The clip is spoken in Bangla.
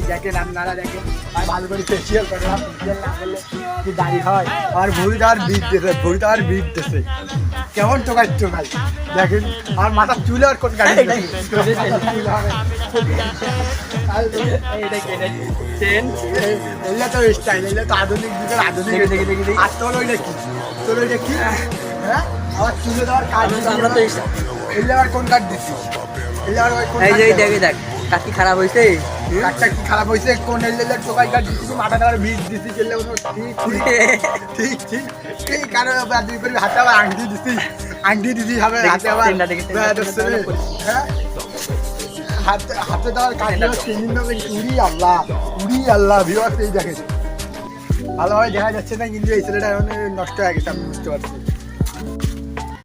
দেখেন আপনারা দেখেন আর ভালো করে ফেসিয়াল করলাম, ফেসিয়াল না করলে কি দাড়ি হয়। আর ভুড়িটা আর বিট দিতেছে, ভুড়িটা আর বিট দিতেছে, কেমন টোকাই টোকাই দেখেন। আর মাথার চুল আর কোন গাড়ি এগুলো তো স্টাইল, এগুলো তো আধুনিক যুগের আধুনিক। আর তোর ওইটা কি, তোর ওইটা কি? হ্যাঁ আবার চুলে দেওয়ার কাজ আমরা তো এগুলো আবার কোন কাঠ দিচ্ছি? দেখ কাকি খারাপ হয়েছে, কাঠটা কি খারাপ হয়েছে? কোন এলে টোকাই কাঠ দিচ্ছি, মাথাটা আবার বিট দিচ্ছি, চললে ঠিক ঠিক ঠিক। কারণ হাতে আবার আংটি দিচ্ছি, আংটি দিচ্ছি হবে হাতে আবার। হ্যাঁ হাতে দেওয়ার কাজ উড়ি আল্লাহ, উড়ি আল্লাহ। ভিউয়ার্স এই দেখেন ভালোভাবে দেখা যাচ্ছে না, কিন্তু এই ছেলেটা এখন নষ্ট হয়ে গেছে, আমি বুঝতে পারছি।